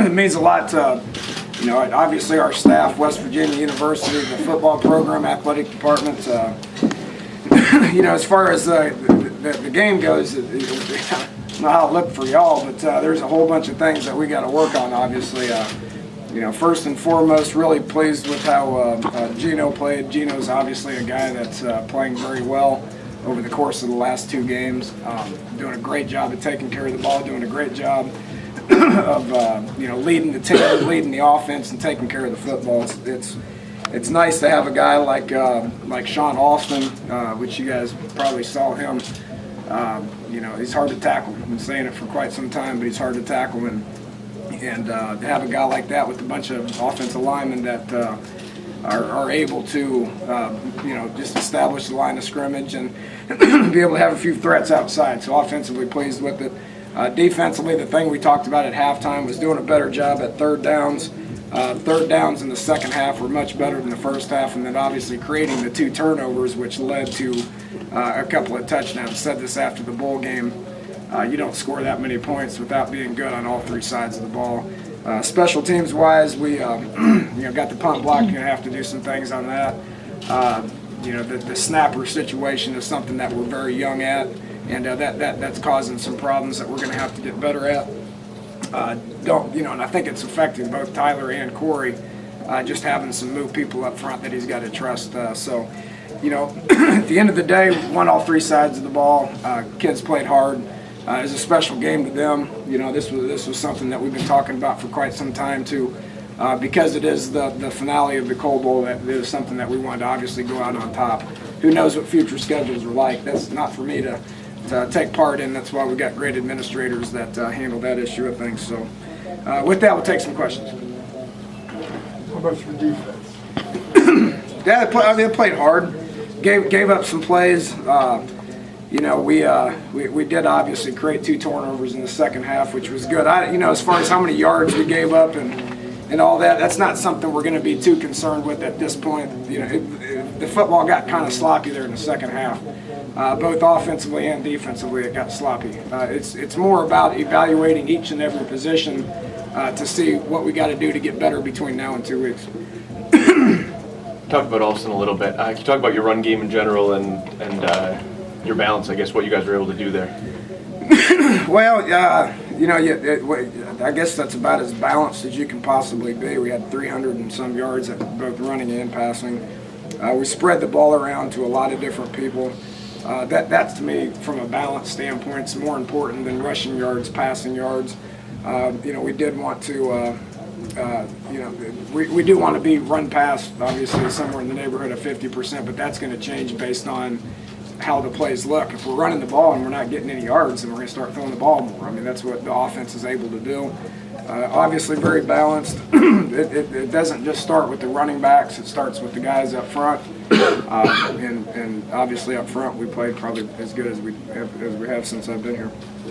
it means a lot to, obviously our staff, West Virginia University, the football program, athletic department. As far as the game goes, I don't know how it looked for y'all, but there's a whole bunch of things that we got to work on, obviously. First and foremost, really pleased with how Gino played. Gino's obviously a guy that's playing very well over the course of the last 2 games. Doing a great job of taking care of the ball, doing a great job of leading the team, leading the offense, and taking care of the football. It's nice to have a guy like Sean Alston, which you guys probably saw him. He's hard to tackle. I've been saying it for quite some time, but he's hard to tackle, and to have a guy like that with a bunch of offensive linemen that are able to just establish the line of scrimmage and be able to have a few threats outside. So offensively pleased with it. Defensively, the thing we talked about at halftime was doing a better job at third downs. Third downs in the second half were much better than the first half, and then obviously creating the 2 turnovers, which led to a couple of touchdowns. I said this after the bowl game. You don't score that many points without being good on all 3 sides of the ball. Special teams wise, we got the punt block. You're gonna have to do some things on that. The snapper situation is something that we're very young at, and that's causing some problems that we're gonna have to get better at. And I think it's affecting both Tyler and Corey, just having some move people up front that he's got to trust. At the end of the day, we won all 3 sides of the ball. Kids played hard. It was a special game to them. This was something that we've been talking about for quite some time too, because it is the finale of the Coal Bowl. That is something that we wanted to obviously go out on top. Who knows what future schedules are like? That's not for me to take part in. That's why we've got great administrators that handle that issue of things. So with that, we'll take some questions. How about your defense? They played hard. Gave up some plays. We did obviously create 2 turnovers in the second half, which was good. As far as how many yards we gave up and all that, that's not something we're going to be too concerned with at this point. The football got kind of sloppy there in the second half. Both offensively and defensively, it got sloppy. It's more about evaluating each and every position to see what we got to do to get better between now and 2 weeks. Talked about Alston a little bit. Can you talk about your run game in general and your balance, I guess, what you guys were able to do there? Well, I guess that's about as balanced as you can possibly be. We had 300 and some yards at both running and passing. We spread the ball around to a lot of different people. That's to me, from a balance standpoint, it's more important than rushing yards, passing yards. We did want to, we do want to be run pass, obviously, somewhere in the neighborhood of 50%, but that's going to change based on how the plays look. If we're running the ball and we're not getting any yards, then we're going to start throwing the ball more. I mean, that's what the offense is able to do. Obviously very balanced. It doesn't just start with the running backs, it starts with the guys up front. And obviously up front we played probably as good as we have since I've been here.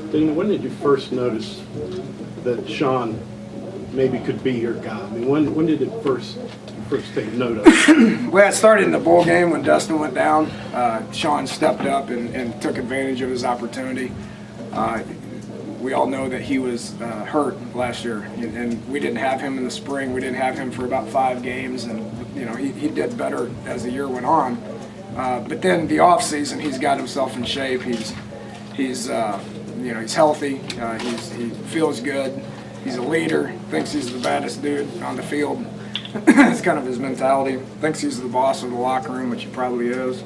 Dean, when did you first notice that Sean maybe could be your guy? I mean, when did it first take note of it? Well, it started in the bowl game when Dustin went down. Sean stepped up and took advantage of his opportunity. We all know that he was hurt last year, and we didn't have him in the spring. We didn't have him for about 5 games, and he did better as the year went on. But then the off season, he's got himself in shape. He's healthy. He feels good. He's a leader. Thinks he's the baddest dude on the field. That's kind of his mentality. Thinks he's the boss of the locker room, which he probably is.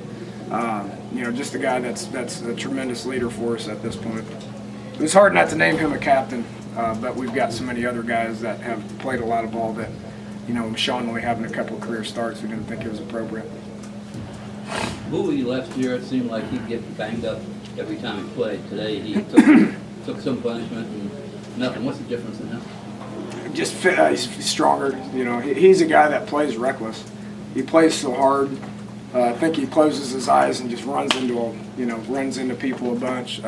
Just a guy that's a tremendous leader for us at this point. It was hard not to name him a captain, but we've got so many other guys that have played a lot of ball that, Sean only having a couple of career starts, we didn't think it was appropriate. Bowie last year, it seemed like he'd get banged up every time he played. Today he took some punishment and nothing. What's the difference in him? Just he's stronger. He's a guy that plays reckless. He plays so hard. I think he closes his eyes and just runs into people a bunch.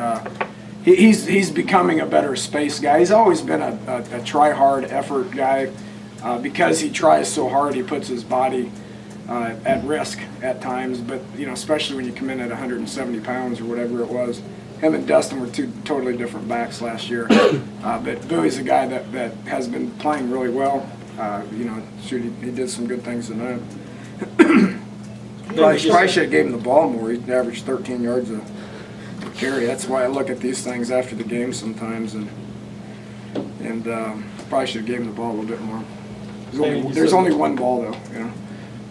He's becoming a better space guy. He's always been a try-hard effort guy. Because he tries so hard, he puts his body at risk at times. But especially when you come in at 170 pounds or whatever it was, him and Dustin were two totally different backs last year. But Bowie's a guy that has been playing really well. You know, he did some good things tonight. Probably should have gave him the ball more. He averaged 13 yards a carry. That's why I look at these things after the game sometimes, and probably should have gave him the ball a little bit more. There's only one ball though, you know.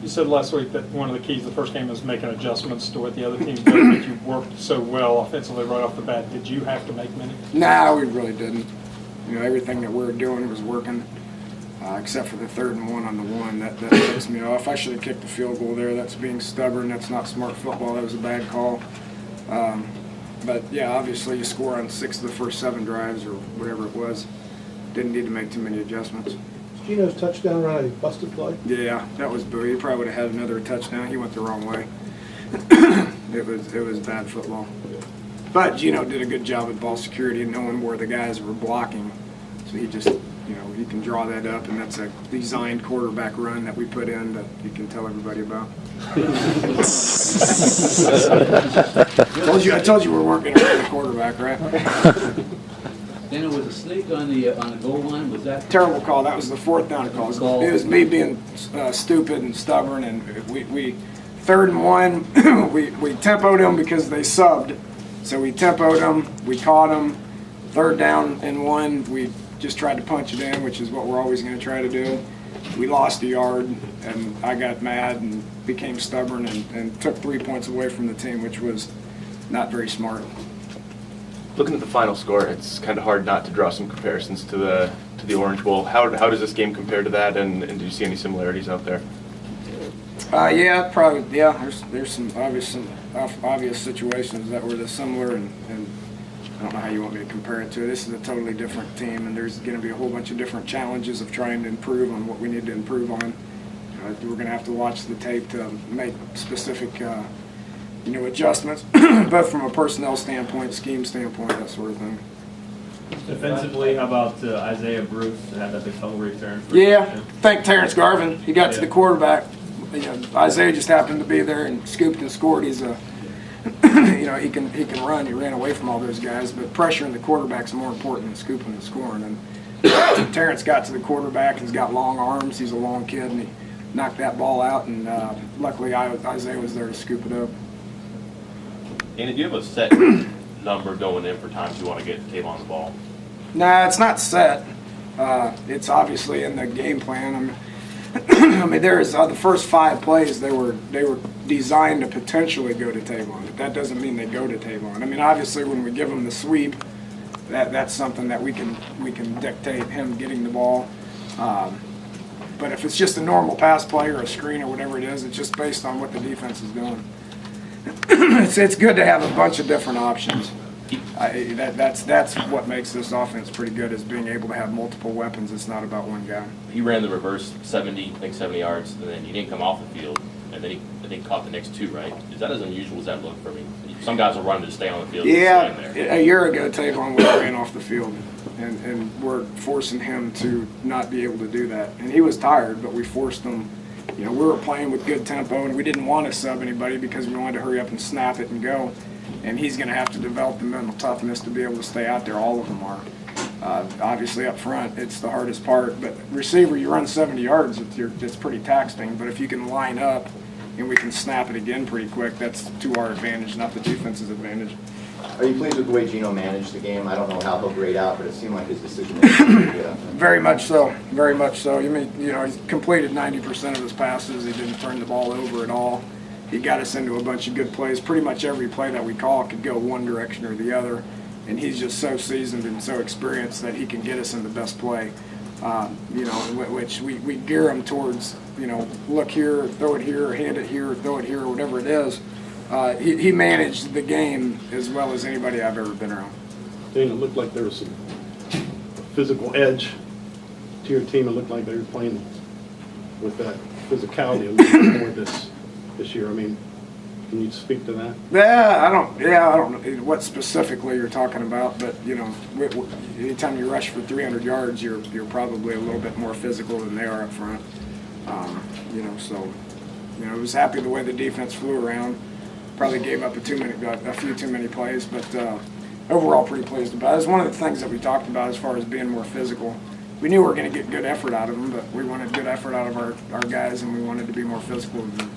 You said last week that one of the keys to the first game was making adjustments to what the other teams did, but you worked so well offensively right off the bat. Did you have to make many? Nah, we really didn't. You know, everything that we were doing was working, except for the 3rd and 1 on the 1. That pissed me off. I should have kicked the field goal there. That's being stubborn. That's not smart football. That was a bad call. But yeah, obviously you score on 6 of the first 7 drives or whatever it was. Didn't need to make too many adjustments. Gino's touchdown run, he busted play? Yeah, that was Bowie. He probably would have had another touchdown. He went the wrong way. It was bad football. But Gino did a good job at ball security and knowing where the guys were blocking. So he just, you know, he can draw that up, and that's a designed quarterback run that we put in that you can tell everybody about. I told you we're working around the quarterback, right? Then it was a sneak on the goal line. Was that Terrible call. That was the 4th down call. It was me being stupid and stubborn, and we 3rd and 1, we tempoed them because they subbed. So we tempoed them, we caught them. 3rd down and 1, we just tried to punch it in, which is what we're always going to try to do. We lost a yard, and I got mad and became stubborn and took 3 points away from the team, which was not very smart. Looking at the final score, it's kind of hard not to draw some comparisons to the Orange Bowl. How does this game compare to that, and do you see any similarities out there? Yeah, probably. Yeah, there's some obvious situations that were similar, and I don't know how you want me to compare it to. This is a totally different team, and there's going to be a whole bunch of different challenges of trying to improve on what we need to improve on. We're going to have to watch the tape to make specific, adjustments, both from a personnel standpoint, scheme standpoint, that sort of thing. Defensively, how about Isaiah Bruce had that big fumble return? Yeah, thank Terrence Garvin. He got to the quarterback. Isaiah just happened to be there and scooped and scored. He's a, he can run. He ran away from all those guys, but pressuring the quarterback's more important than scooping and scoring. And Terrence got to the quarterback. He's got long arms. He's a long kid, and he knocked that ball out. And luckily, Isaiah was there to scoop it up. And do you have a set number going in for times you want to get Tavon the ball? Nah, it's not set. It's obviously in the game plan. I mean, there's the first 5 plays they were designed to potentially go to Tavon, but that doesn't mean they go to Tavon. I mean, obviously, when we give them the sweep, that's something that we can dictate him getting the ball. But if it's just a normal pass play or a screen or whatever it is, it's just based on what the defense is doing. It's good to have a bunch of different options. That's what makes this offense pretty good, is being able to have multiple weapons. It's not about one guy. He ran the reverse 70 yards, and then he didn't come off the field, and then he caught the next 2, right? Is that as unusual as that look for me? Some guys will run to stay on the field. Yeah, and stand there. a year ago, Tavon would have ran off the field, and we're forcing him to not be able to do that. And he was tired, but we forced him. We were playing with good tempo, and we didn't want to sub anybody because we wanted to hurry up and snap it and go. And he's going to have to develop the mental toughness to be able to stay out there. All of them are. Obviously, up front, it's the hardest part. But receiver, you run 70 yards, it's pretty taxing. But if you can line up and we can snap it again pretty quick, that's to our advantage, not the defense's advantage. Are you pleased with the way Gino managed the game? I don't know how he'll grade out, but it seemed like his decision was pretty good. Very much so. Very much so. He completed 90% of his passes. He didn't turn the ball over at all. He got us into a bunch of good plays. Pretty much every play that we call could go one direction or the other, and he's just so seasoned and so experienced that he can get us in the best play. Which we gear him towards. Look here, throw it here, hand it here, throw it here, whatever it is. He managed the game as well as anybody I've ever been around. Dana, it looked like there was some physical edge to your team. It looked like they were playing with that physicality a little bit more this year. I mean, can you speak to that? I don't know what specifically you're talking about, but anytime you rush for 300 yards, you're probably a little bit more physical than they are up front. I was happy the way the defense flew around. Probably gave up a few too many plays, but overall pretty pleased about it. It's one of the things that we talked about as far as being more physical. We knew we were going to get good effort out of them, but we wanted good effort out of our guys, and we wanted to be more physical with them.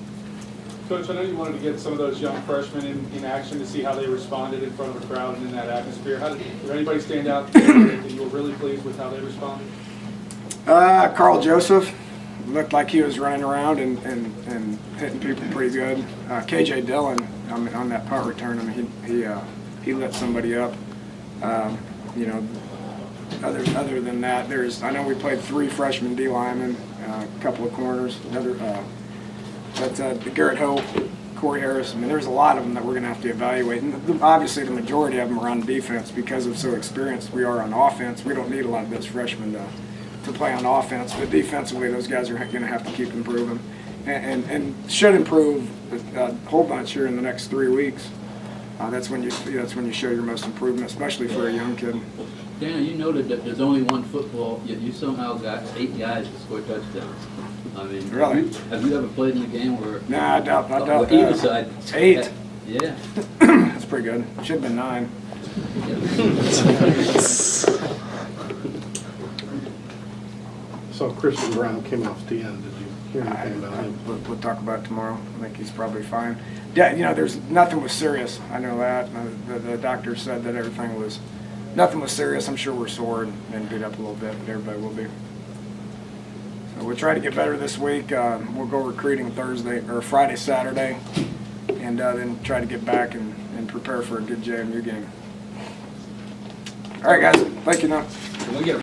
Coach, I know you wanted to get some of those young freshmen in action to see how they responded in front of a crowd and in that atmosphere. Did anybody stand out that you were really pleased with how they responded? Carl Joseph looked like he was running around and hitting people pretty good. KJ Dillon, on that punt return, he lit somebody up. You know, other than that, I know we played 3 freshman D linemen, a couple of corners, but Garrett Hope, Corey Harris, there's a lot of them that we're going to have to evaluate. And obviously the majority of them are on defense because of so experienced we are on offense. We don't need a lot of those freshmen to play on offense, but defensively those guys are going to have to keep improving and should improve a whole bunch here in the next 3 weeks. That's when you show your most improvement, especially for a young kid. Daniel, you noted that there's only one football, yet you somehow got 8 guys to score touchdowns. I mean, Really? have you ever played in a game where Nah, I doubt either that. side? 8. Yeah. That's pretty good. Should have been 9. So Christian Brown came off the end. Did you hear anything about him? We'll talk about it tomorrow. I think he's probably fine. Yeah, there's nothing was serious. I know that. The doctor said that nothing was serious. I'm sure we're sore and beat up a little bit, but everybody will be. So we'll try to get better this week. We'll go recruiting Friday, Saturday, and then try to get back and prepare for a good JMU game. All right, guys. Thank you now. Can we get